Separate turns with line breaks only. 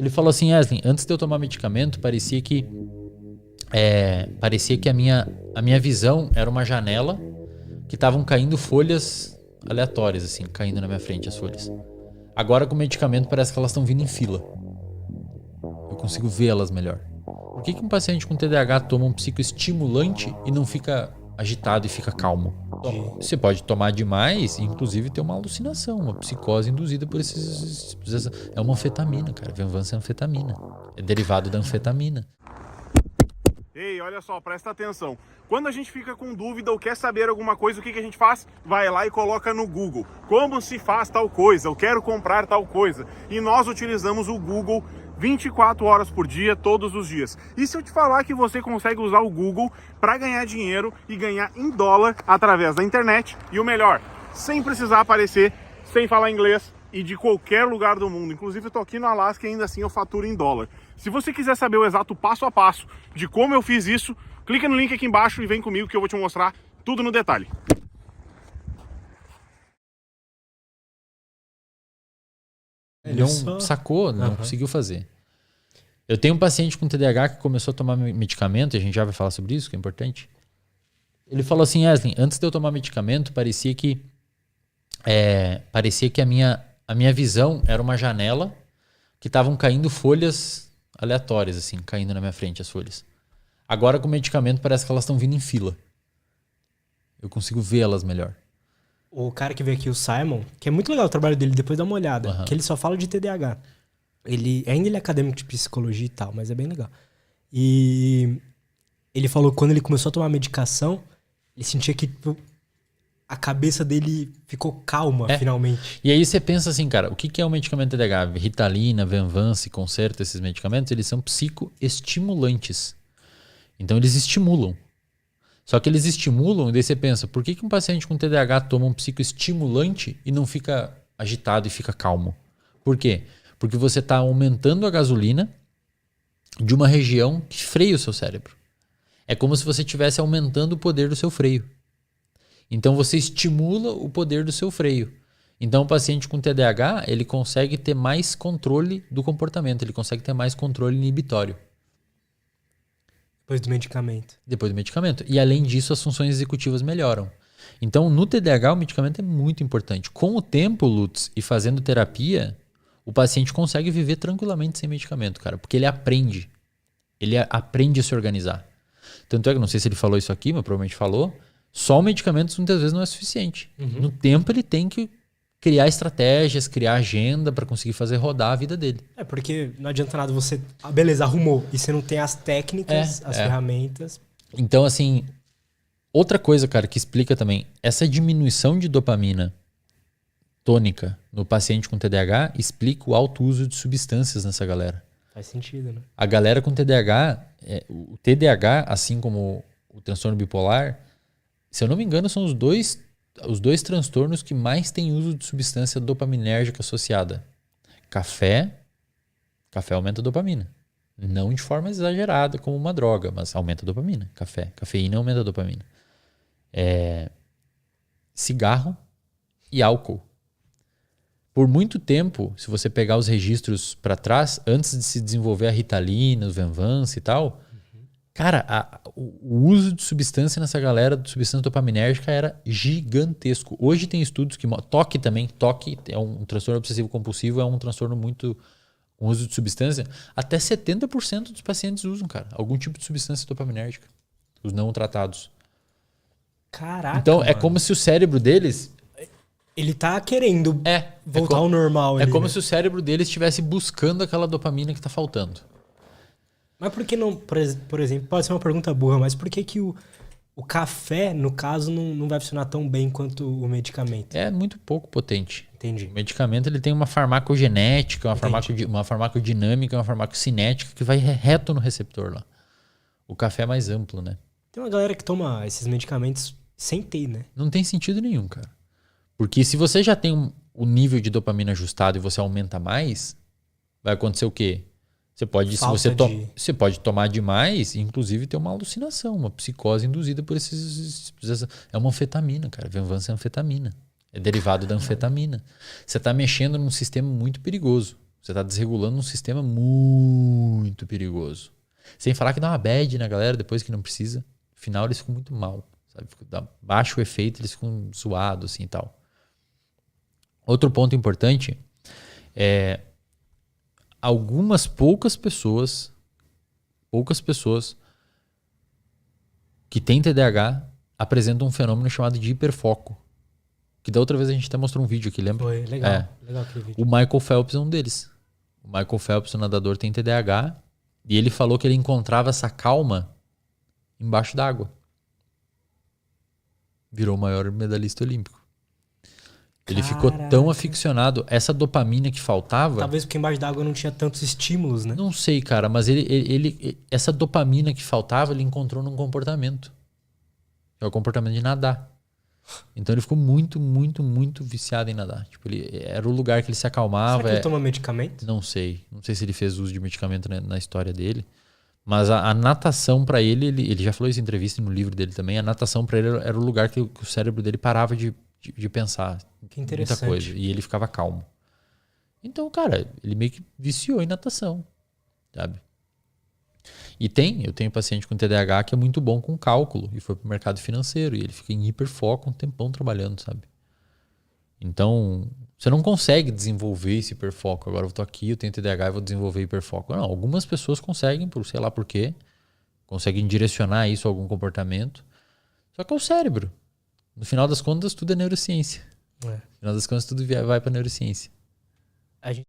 Ele falou assim, Yasmin, antes de eu tomar medicamento, parecia que a minha visão era uma janela que estavam caindo folhas aleatórias, assim, caindo na minha frente as folhas. Agora com o medicamento parece que elas estão vindo em fila. Eu consigo vê-las melhor. Por que um paciente com TDAH toma um psicoestimulante e não fica agitado e fica calmo? Você pode tomar demais e inclusive ter uma alucinação, uma psicose induzida por esses... É uma anfetamina, cara. Venvança é anfetamina. É derivado da anfetamina.
Ei, olha só, presta atenção. Quando a gente fica com dúvida ou quer saber alguma coisa, o que a gente faz? Vai lá e coloca no Google. Como se faz tal coisa? Eu quero comprar tal coisa. E nós utilizamos o Google 24 horas por dia, todos os dias. E se eu te falar que você consegue usar o Google para ganhar dinheiro e ganhar em dólar através da internet? E o melhor, sem precisar aparecer, sem falar inglês e de qualquer lugar do mundo. Inclusive eu tô aqui no Alasca e ainda assim eu faturo em dólar. Se você quiser saber o exato passo a passo de como eu fiz isso, clica no link aqui embaixo e vem comigo que eu vou te mostrar tudo no detalhe.
Ele não sacou, não conseguiu fazer. Eu tenho um paciente com TDAH que começou a tomar medicamento, e a gente já vai falar sobre isso, que é importante. Ele falou assim, Yasmin, antes de eu tomar medicamento, parecia que a minha visão era uma janela que estavam caindo folhas aleatórias, assim, caindo na minha frente as folhas. Agora com o medicamento parece que elas estão vindo em fila. Eu consigo vê-las melhor.
O cara que veio aqui, o Simon, que é muito legal o trabalho dele, depois dá uma olhada, que ele só fala de TDAH. Ainda ele é acadêmico de psicologia e tal, mas é bem legal. E ele falou que quando ele começou a tomar medicação, ele sentia que tipo, a cabeça dele ficou calma, finalmente.
E aí você pensa assim, cara, o que é um medicamento TDAH? Ritalina, Venvance, Concerta, esses medicamentos, eles são psicoestimulantes. Então eles estimulam. Só que eles estimulam e daí você pensa, por que um paciente com TDAH toma um psicoestimulante e não fica agitado e fica calmo? Por quê? Porque você está aumentando a gasolina de uma região que freia o seu cérebro. É como se você estivesse aumentando o poder do seu freio. Então você estimula o poder do seu freio. Então o paciente com TDAH, ele consegue ter mais controle do comportamento, ele consegue ter mais controle inibitório.
Depois do medicamento.
Depois do medicamento. E além disso, as funções executivas melhoram. Então no TDAH o medicamento é muito importante. Com o tempo, Lutz, e fazendo terapia, o paciente consegue viver tranquilamente sem medicamento, cara, porque ele aprende. Ele aprende a se organizar. Tanto é que, não sei se ele falou isso aqui, mas provavelmente falou, só o medicamento muitas vezes não é suficiente. No tempo ele tem que criar estratégias, criar agenda para conseguir fazer rodar a vida dele.
É, porque não adianta nada você... beleza, arrumou. E você não tem as técnicas, as ferramentas.
Então, assim, outra coisa, cara, que explica também, essa diminuição de dopamina tônica no paciente com TDAH explica o alto uso de substâncias nessa galera.
Faz sentido, né?
A galera com TDAH, o TDAH, assim como o transtorno bipolar, se eu não me engano, são os dois transtornos que mais têm uso de substância dopaminérgica associada. Café aumenta a dopamina. Não de forma exagerada como uma droga, mas aumenta a dopamina. Cafeína aumenta a dopamina. Cigarro e álcool. Por muito tempo, se você pegar os registros para trás, antes de se desenvolver a Ritalina, o Venvance e tal, cara, o uso de substância nessa galera, de substância dopaminérgica, era gigantesco. Hoje tem estudos que... Toque também. Toque é um transtorno obsessivo compulsivo, é um transtorno muito... Com uso de substância. Até 70% dos pacientes usam, cara, algum tipo de substância dopaminérgica. Os não tratados.
Caraca,
então,
mano.
É como se o cérebro deles...
Ele tá querendo voltar ao normal.
É como se o cérebro deles estivesse buscando aquela dopamina que tá faltando.
Mas por que não, por exemplo, pode ser uma pergunta burra, mas por que que o café, no caso, não vai funcionar tão bem quanto o medicamento?
É muito pouco potente.
Entendi.
O medicamento ele tem uma farmacogenética, uma farmacodinâmica, uma farmacocinética que vai reto no receptor lá. O café é mais amplo, né?
Tem uma galera que toma esses medicamentos sem ter, né?
Não tem sentido nenhum, cara. Porque se você já tem o nível de dopamina ajustado e você aumenta mais, vai acontecer o quê? Você pode tomar demais e inclusive ter uma alucinação, uma psicose induzida por esses... É uma anfetamina, cara. Venvança é anfetamina. É derivado da anfetamina. Você está mexendo num sistema muito perigoso. Você tá desregulando um sistema muito perigoso. Sem falar que dá uma bad na galera depois que não precisa. No final eles ficam muito mal, sabe? Dá baixo o efeito, eles ficam zoados assim e tal. Outro ponto importante é algumas poucas pessoas que têm TDAH apresentam um fenômeno chamado de hiperfoco. Que da outra vez a gente até mostrou um vídeo aqui, lembra?
Foi legal, legal aquele vídeo.
O Michael Phelps é um deles. O Michael Phelps, o nadador, tem TDAH e ele falou que ele encontrava essa calma embaixo d'água. Virou o maior medalhista olímpico. Ele ficou tão aficionado. Essa dopamina que faltava...
Talvez porque embaixo d'água não tinha tantos estímulos, né?
Não sei, cara, mas essa dopamina que faltava, ele encontrou num comportamento. É o comportamento de nadar. Então ele ficou muito, muito, muito viciado em nadar. Tipo, era o lugar que ele se acalmava.
Será que ele toma medicamento?
Não sei. Não sei se ele fez uso de medicamento na história dele. Mas a natação pra ele já falou isso em entrevista e no livro dele também, a natação pra ele era o lugar que o cérebro dele parava de pensar.
Que interessante.
Muita coisa. E ele ficava calmo. Então, cara, ele meio que viciou em natação, sabe? E eu tenho paciente com TDAH que é muito bom com cálculo e foi pro mercado financeiro e ele fica em hiperfoco um tempão trabalhando, sabe? Então, você não consegue desenvolver esse hiperfoco. Agora eu tô aqui, eu tenho TDAH e vou desenvolver hiperfoco. Não, algumas pessoas conseguem, por sei lá por quê, conseguem direcionar isso a algum comportamento. Só que é o cérebro. No final das contas, tudo é neurociência. No final das contas, tudo vai pra neurociência.
A gente